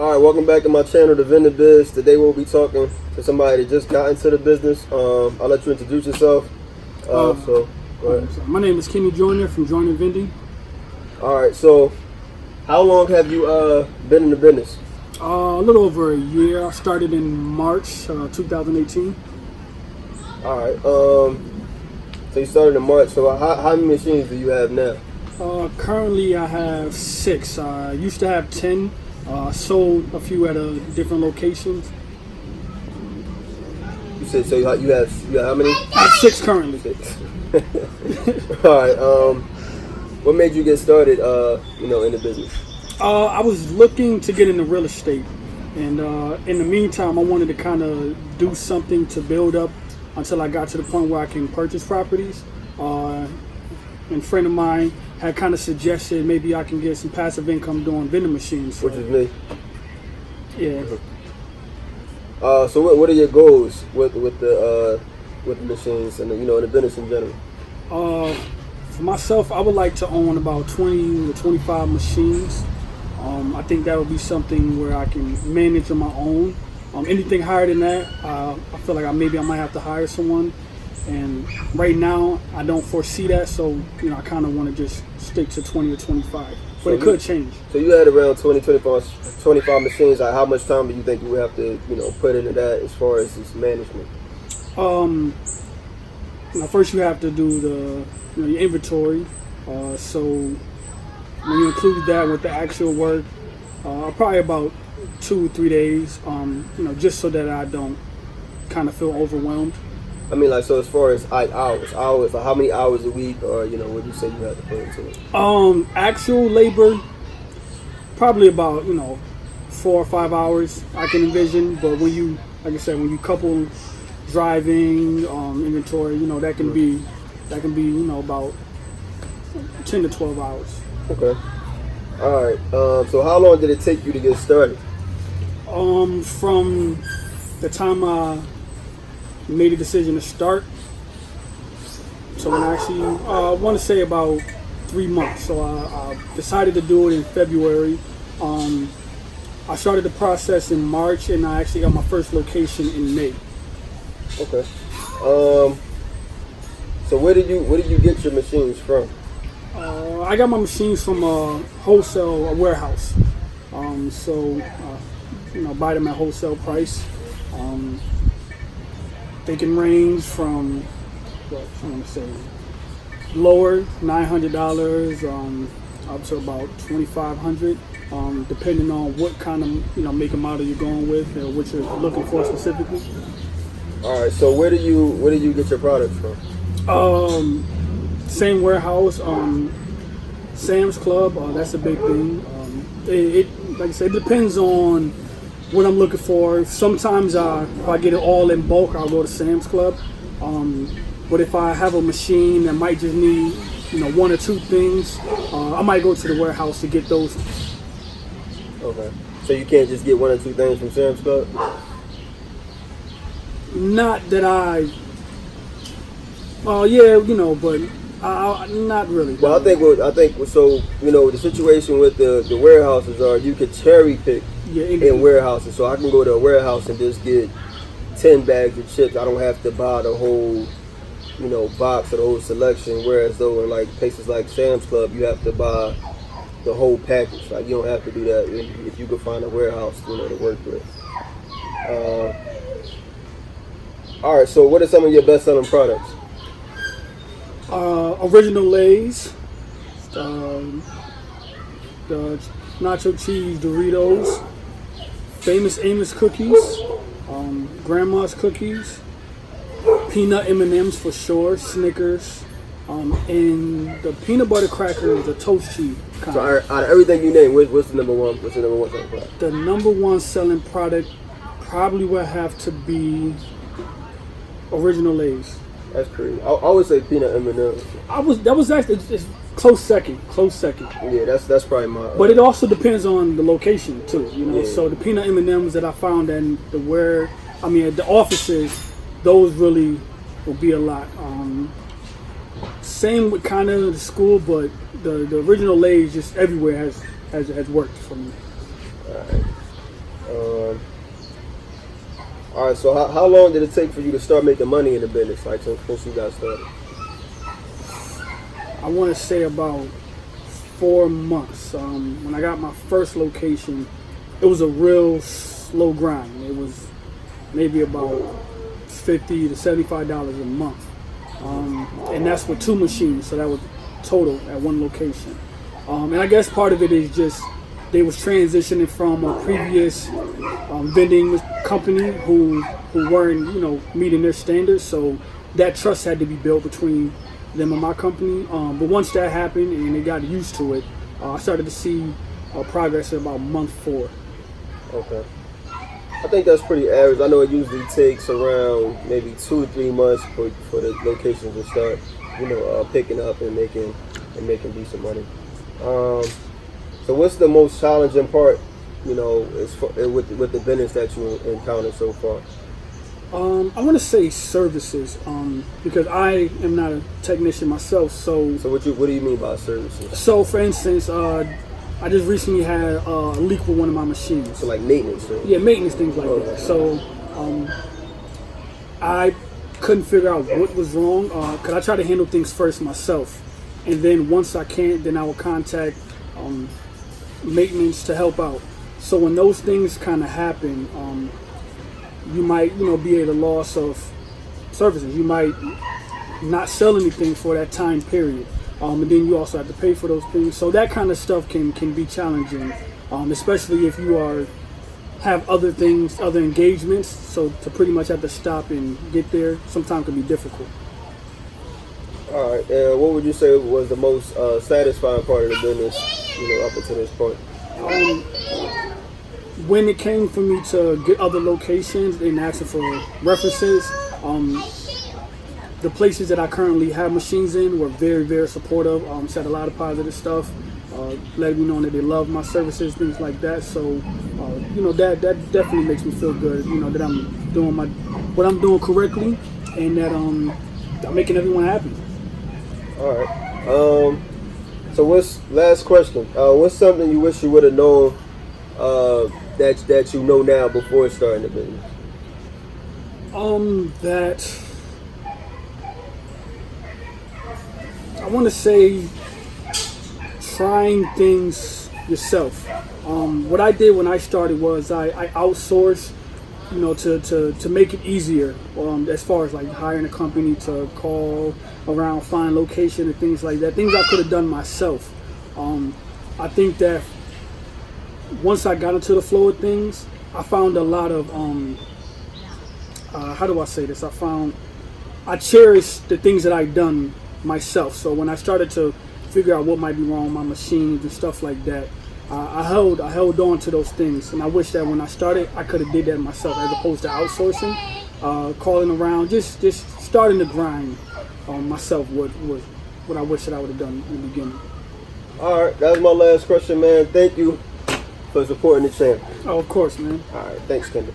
All right, welcome back to my channel, The Vending Biz. Today we'll be talking to somebody that just got into the business. I'll let you introduce yourself. So, go ahead. My name is Kenny Joyner from Joyner Vending. All right, so how long have you been in the business? A little over a year. I started in March 2018. All right, so you started in March. So how many machines do you have now? Currently, I have 6. I used to have 10. Sold a few at different locations. You said so. You have how many? I have 6 currently. 6. All right. What made you get started? In the business. I was looking to get into real estate, and in the meantime, I wanted to kind of do something to build up until I got to the point where I can purchase properties. And a friend of mine had kind of suggested maybe I can get some passive income doing vending machines. So, which is me. Yeah. So what are your goals with the machines and in the business in general? For myself, I would like to own about 20 to 25 machines. I think that would be something where I can manage on my own. Anything higher than that, I feel like I might have to hire someone. And right now, I don't foresee that, so I kind of want to just stick to 20 or 25. But it could change. So you had around 25 machines. Like, how much time do you think you would have to, put into that as far as this management? First you have to do your inventory. So when you include that with the actual work, probably about 2 or 3 days. Just so that I don't kind of feel overwhelmed. I mean, like, so as far as hours, like how many hours a week, or would you say you have to put into it? Actual labor, probably about 4 or 5 hours I can envision. But when you, like I said, when you couple driving, inventory, that can be about 10 to 12 hours. Okay. All right. So how long did it take you to get started? From the time I made a decision to start, so when I want to say about 3 months. So I decided to do it in February. I started the process in March, and I actually got my first location in May. Okay. So where did you get your machines from? I got my machines from a warehouse. Buy them at wholesale price. They can range from lower $900 up to about $2,500, depending on what kind of make and model you're going with or what you're looking for specifically. All right. So where do you get your products from? Same warehouse. Sam's Club. That's a big thing. It like I said, it depends on what I'm looking for. Sometimes if I get it all in bulk, I'll go to Sam's Club. But if I have a machine that might just need 1 or 2 things, I might go to the warehouse to get those. Okay. So you can't just get 1 or 2 things from Sam's Club? Not that but not really. Well, I think so. The situation with the warehouses are you could cherry pick in warehouses. So I can go to a warehouse and just get 10 bags of chips. I don't have to buy the whole box or the whole selection. Whereas though in like places like Sam's Club, you have to buy the whole package. Like you don't have to do that if you could find a warehouse to work with. All right. So what are some of your best selling products? Original Lay's, the nacho cheese Doritos, Famous Amos cookies, Grandma's cookies, peanut M&Ms for sure, Snickers, and the peanut butter crackers, the toast cheese kind. So out of everything you name, what's the number one? What's the number one selling product? The number one selling product probably would have to be Original Lay's. That's crazy. I always say peanut M&Ms. That was actually it's close second. Yeah, that's probably my. But it also depends on the location too. Yeah. So the peanut M&Ms that I found in the offices, those really will be a lot. Same with kind of the school, but the Original Lay's just everywhere has worked for me. All right. All right. So how long did it take for you to start making money in the business? Like since you got started? I want to say about 4 months. When I got my first location, it was a real slow grind. It was maybe about $50 to $75 a month, and that's with 2 machines. So that was total at one location. And I guess part of it is just they was transitioning from a previous vending company who weren't meeting their standards. So that trust had to be built between them and my company. But once that happened and they got used to it, I started to see progress at about month 4. Okay. I think that's pretty average. I know it usually takes around maybe 2 to 3 months for the locations to start, picking up and making decent money. So what's the most challenging part, with the business that you encountered so far? I want to say services, because I am not a technician myself. So what do you mean by services? So for instance, I just recently had a leak with one of my machines. So like maintenance? Right? Yeah, maintenance, things like that. So I couldn't figure out what was wrong, because I try to handle things first myself. And then once I can't, then I will contact maintenance to help out. So when those things kind of happen, you might, be at a loss of services. You might not sell anything for that time period. And then you also have to pay for those things. So that kind of stuff can be challenging, especially if you have other things, other engagements. So to pretty much have to stop and get there sometimes can be difficult. All right. And what would you say was the most satisfying part of the business, up until this point? When it came for me to get other locations and asking for references, the places that I currently have machines in were very, very supportive. Said a lot of positive stuff, letting me know that they love my services, things like that. So, that definitely makes me feel good. That I'm doing what I'm doing correctly, and that I'm making everyone happy. All right. So last question? What's something you wish you would have known that you know now before starting the business? That I want to say trying things yourself. What I did when I started was I outsourced, to make it easier, as far as like hiring a company to call around, find location and things like that. Things I could have done myself. I think that once I got into the flow of things, I found a lot of how do I say this? I cherished the things that I'd done myself. So when I started to figure out what might be wrong with my machines and stuff like that, I held on to those things, and I wish that when I started, I could have did that myself as opposed to outsourcing, calling around, just starting to grind myself. What I wish that I would have done in the beginning. All right, that was my last question, man. Thank you for supporting the channel. Oh, of course, man. All right, thanks, Kendall.